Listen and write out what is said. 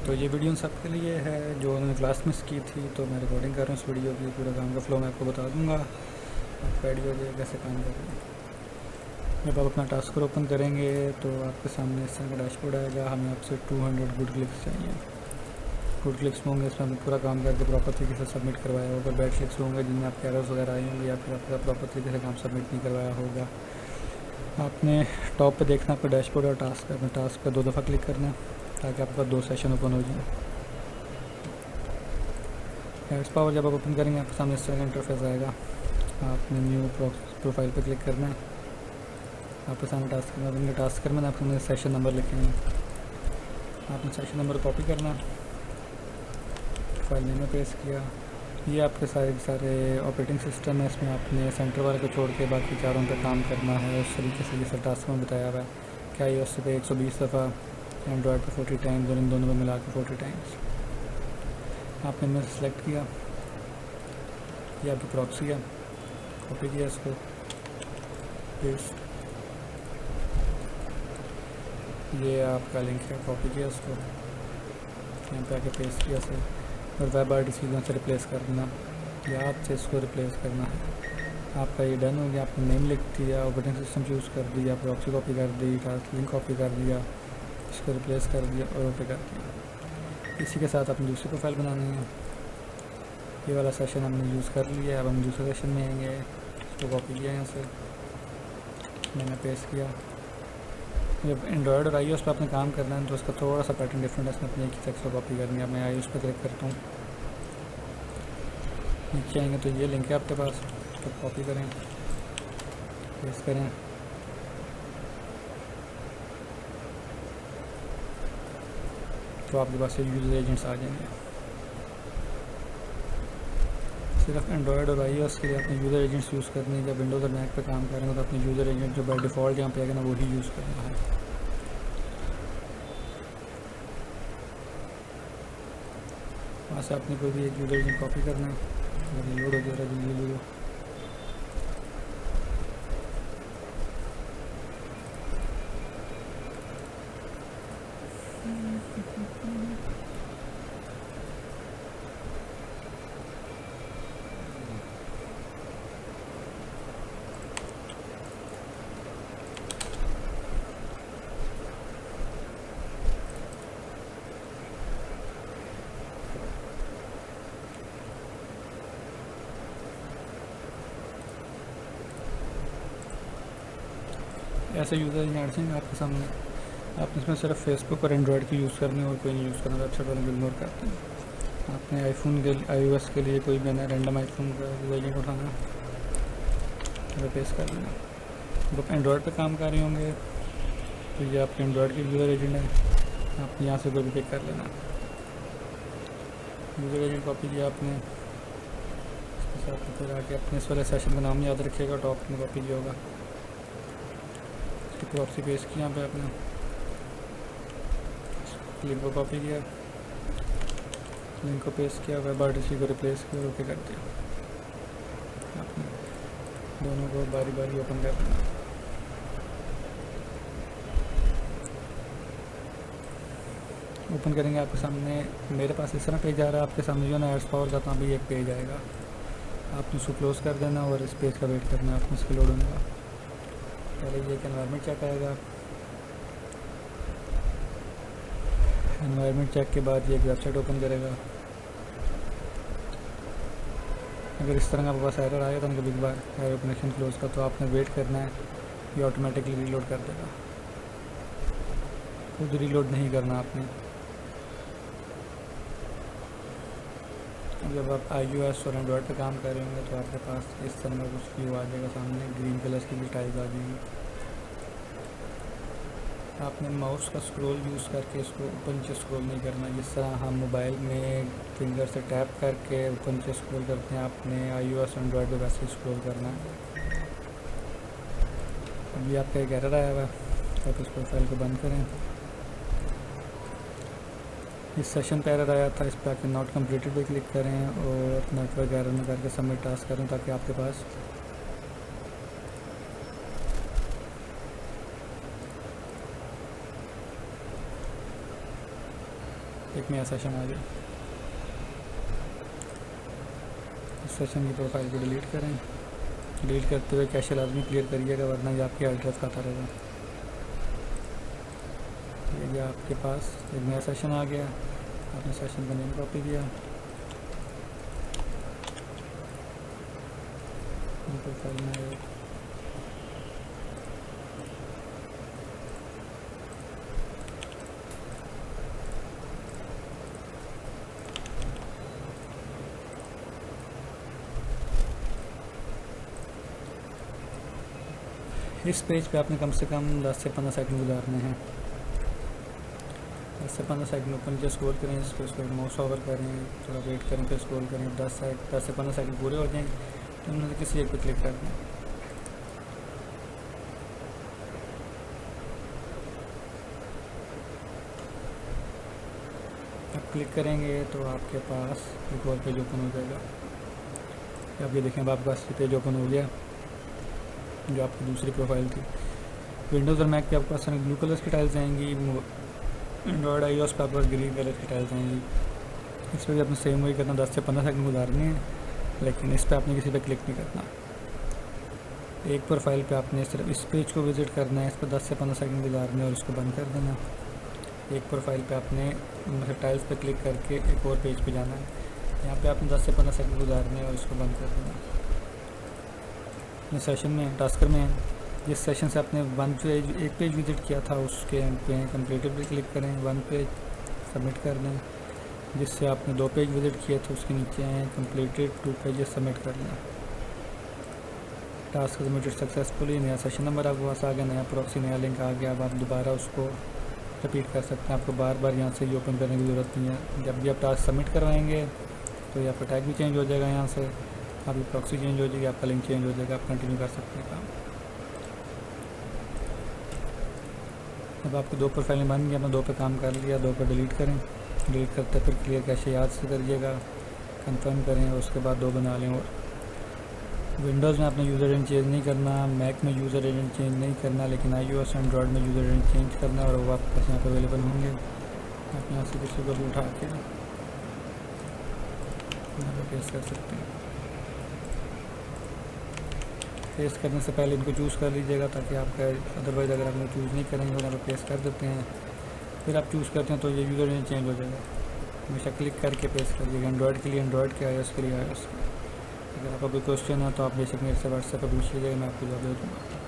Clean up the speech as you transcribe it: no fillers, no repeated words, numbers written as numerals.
तो ये वीडियो उन सब के लिए है जो उन्होंने क्लास मिस की थी, तो मैं रिकॉर्डिंग कर रहा हूँ इस वीडियो की। पूरा काम का फ्लो मैं आपको बता दूंगा, आपको आइडिया हो जाएगा कैसे काम कर रहे हैं। जब आप अपना टास्क ओपन करेंगे तो आपके सामने इस तरह का डैशबोर्ड आएगा। हमें आपसे 200 गुड क्लिक्स चाहिए। गुड क्लिक्स होंगे इसमें हमने पूरा काम करके प्रॉपर तरीके से सबमिट करवाया होगा। बैड क्लिक्स होंगे जिनमें आपके एरर्स वगैरह आई होंगी या फिर आपका प्रॉपर तरीके से काम सबमिट नहीं करवाया होगा। आपने टॉप पे देखना आपका डैशबोर्ड और टास्क, अपने टास्क पे 2 दफ़ा क्लिक करना है ताकि आपके पास 2 सेशन ओपन हो जाए। एड्स पावर जब आप ओपन करेंगे आपके सामने इस तरह का इंटरफेस आएगा। आपने न्यू प्रोफाइल पे क्लिक करना है। आपके सामने टास्क करना, टास्क करना है, आपने सेशन नंबर लिखेंगे। आपने सेशन नंबर कॉपी करना, फाइल में पेस्ट किया। ये आपके सारे ऑपरेटिंग सिस्टम है, इसमें आपने सेंटर वाले को छोड़ के बाकी चारों पे काम करना है। उस तरीके से ये सब टास्क में बताया हुआ है। क्या ये उससे पे 120 दफ़ा, एंड्रॉयड पे 40 टाइम्स और इन दोनों में मिला के 40 टाइम्स। आपने इनमें सेलेक्ट किया, ये आपकी प्रॉक्सी है, कॉपी किया इसको, पेस्ट। ये आपका लिंक है, कॉपी किया इसको, यहाँ पे आके पेस्ट किया से, और वेब आरटीसी से रिप्लेस कर देना या आपसे इसको रिप्लेस करना है। आपका ये डन हो गया। आपने नेम लिख दिया, ऑपरेटिंग सिस्टम चूज़ कर दिया, प्रॉक्सी कॉपी कर दी, टास्क लिंक कॉपी कर दिया, इसको रिप्लेस कर दिया और ओके कर दिया। इसी के साथ अपनी दूसरी प्रोफाइल बनानी है। ये वाला सेशन हमने यूज़ कर लिया। अब हम दूसरे सेशन में आएंगे। इसको कॉपी किया यहाँ से, मैंने पेस्ट किया। जब एंड्रॉयड और iOS पे आपने काम करना है तो उसका थोड़ा सा पैटर्न डिफरेंट है। इसमें अपने एक ही टेक्स्ट को कॉपी करनी है। मैं iOS पे क्लिक करता हूँ, नीचे आएंगे तो ये लिंक है आपके पास, तो कॉपी करें, पेस्ट करें, तो आपके पास ये यूज़र एजेंट्स आ जाएंगे। सिर्फ एंड्रॉयड और iOS के लिए अपने यूज़र एजेंट्स यूज़ करने हैं। जब विंडोज़ और मैक पे काम करेंगे तो अपने यूज़र एजेंट जो बाय डिफ़ॉल्ट यहाँ पे आएगा ना वही यूज़ करना है। वहाँ से आपने कोई भी एक यूज़र एजेंट कॉपी करना है। अगर लोड हो जा रहा है जल्दी लोड हो, ऐसे यूज़र एजेंट्स हैं आपके सामने। आपने इसमें सिर्फ फेसबुक और एंड्रॉयड की यूज़ करनी है और कोई नहीं यूज़ करना। वेबसाइट वाले इग्नोर करते हैं। आपने आईफोन के iOS के लिए कोई मैंने रैंडम आईफोन का यूज़र एजेंट उठाना, पेस्ट कर देना। जब एंड्रॉयड पे काम कर रहे होंगे तो ये आपके एंड्रॉयड के यूज़र एजेंट है। आप यहाँ से कोई भी पिक कर लेना। यूज़र एजेंट कॉपी किया आपने, इसके साथ फिर आके अपने इस वाले सेशन का नाम याद रखिएगा, टॉप में कॉपी किया होगा। प्रॉक्सी पेस्ट किया यहाँ पे आपने, लिंक को कॉपी किया, लिंक को पेस्ट किया, वेब आरटीसी को रिप्लेस किया, ओके कर दिया। आपने दोनों को बारी बारी ओपन कर देना। ओपन करेंगे आपके सामने, मेरे पास इस तरह पेज आ रहा है। आपके सामने जो ना एड्स पावर का भी एक पेज आएगा। आपने उसको क्लोज़ कर देना और इस पेज का वेट करना है आपने इसके लोड होने का। पहले ये एक एनवायरनमेंट चेक आएगा। एनवायरनमेंट चेक के बाद ये एक वेबसाइट ओपन करेगा। अगर इस तरह का आपके पास एरर आएगा तो कभी बार एरर कनेक्शन क्लोज का, तो आपने वेट करना है, ये ऑटोमेटिकली रीलोड कर देगा। खुद रीलोड नहीं करना आपने। जब आप iOS और एंड्रॉयड पे काम कर रहे होंगे तो आपके पास इस तरह का कुछ व्यू आ जाएगा सामने, ग्रीन कलर की भी टाइल्स आ जाएगी। आपने माउस का स्क्रॉल यूज़ करके इसको ऊपर नीचे स्क्रॉल नहीं करना। जिस तरह हम मोबाइल में फिंगर से टैप करके ऊपर नीचे स्क्रॉल करते हैं, आपने iOS और एंड्रॉयड पे वैसे स्क्रॉल करना है। अभी आपका एक एरर आया हुआ है, आप इस प्रोफाइल को बंद करें। इस सेशन पे एरर आया था, इस पर आके नॉट कम्प्लीटेड पे क्लिक करें और नेटवर्क एरर में करके सबमिट टास्क करें ताकि आपके पास एक नया सेशन आ गया। इस सेशन की प्रोफाइल को डिलीट करें। डिलीट करते हुए कैशे लाजमी क्लियर करिएगा, वरना ये आपके एड्रेस खाता रहेगा। ये आपके पास एक नया सेशन आ गया, आपने सेशन का नेम कॉपी किया, प्रोफाइल में इस पेज पे आपने कम से कम 10 से 15 सेकंड गुजारने हैं। 10 से 15 सेकंड ऊपर नीचे स्क्रॉल करें, इसको माउस ओवर करें, थोड़ा वेट करें, फिर स्क्रॉल करें। 10 से 15 सेकंड पूरे हो जाएंगे तो उन्होंने किसी एक पे क्लिक कर दें। अब क्लिक करेंगे तो आपके पास एक और पेज ओपन हो जाएगा। अब ये देखें, अब आपके पास पेज ओपन हो गया जो आपकी दूसरी प्रोफाइल थी। विंडोज़ और मैक पे आपके पास ब्लू कलर्स की टाइल्स आएंगी, एंड्रॉयड iOS पे आपके पास ग्रीन कलर की टाइल्स आएंगी। इस पर भी आपने सेम वही करना, 10 से 15 सेकंड गुजारनी है, लेकिन इस पर आपने किसी पे क्लिक नहीं करना। एक प्रोफाइल पे आपने सिर्फ इस पेज को विज़िट करना है, इस पर 10 से 15 सेकंड गुजारने और उसको बंद कर देना। एक प्रोफाइल पे आपने मतलब टाइल्स पे क्लिक करके एक और पेज पे जाना है, यहाँ पे आपने 10 से 15 सेकंड गुजारने और उसको बंद कर देना। सेशन में टास्कर में जिस सेशन से आपने एक पेज विज़िट किया था उसके एंड पे कंप्लीटेड पे क्लिक करें, 1 पेज सबमिट कर दें। जिससे आपने 2 पेज विज़िट किए थे उसके नीचे हैं कंप्लीटेड 2 पेजेस सबमिट कर दें। टास्क सबमिटेड सक्सेसफुली, नया सेशन नंबर आपके पास आ गया, नया प्रॉक्सी, नया लिंक आ गया। अब आप दोबारा उसको रिपीट कर सकते हैं, आपको बार बार यहाँ से ही ओपन करने की ज़रूरत नहीं है। जब भी आप टास्क सबमिट करवाएंगे तो ये आपका टैग भी चेंज हो जाएगा, यहाँ से आपकी प्रॉक्सी चेंज हो जाएगी, आपका लिंक चेंज हो जाएगा, आप कंटिन्यू कर सकते हैं काम। अब आपको 2 प्रोफाइलें बन गई, आपने 2 पे काम कर लिया, 2 पे डिलीट करें। डिलीट करते फिर क्लियर कैशे याद से करिएगा, कंफर्म करें और उसके बाद 2 बना लें। और विंडोज़ में आपने यूज़र एजेंट चेंज नहीं करना, मैक में यूज़र एजेंट चेंज नहीं करना, लेकिन iOS एंड्रॉयड में यूज़र एजेंट चेंज करना और वो आपके पास यहाँ पर अवेलेबल होंगे। आप यहाँ से किसी को भी उठा के यहाँ पर पेस्ट कर सकते हैं। पेस्ट करने से पहले इनको चूज़ कर लीजिएगा ताकि आपका, अदरवाइज़ अगर आप लोग चूज़ नहीं करेंगे और यहाँ पर पेस्ट कर देते हैं फिर आप चूज़ करते हैं तो ये यूज़र नेम चेंज हो जाएगा। हमेशा क्लिक करके पेस्ट कर दीजिएगा, एंड्रॉयड के लिए एंड्रॉयड के, iOS के लिए iOS के। अगर आपका कोई क्वेश्चन है तो आप बेशक मेरे से व्हाट्सएप पर पूछ लीजिएगा, मैं आपको जवाब दे दूँगा।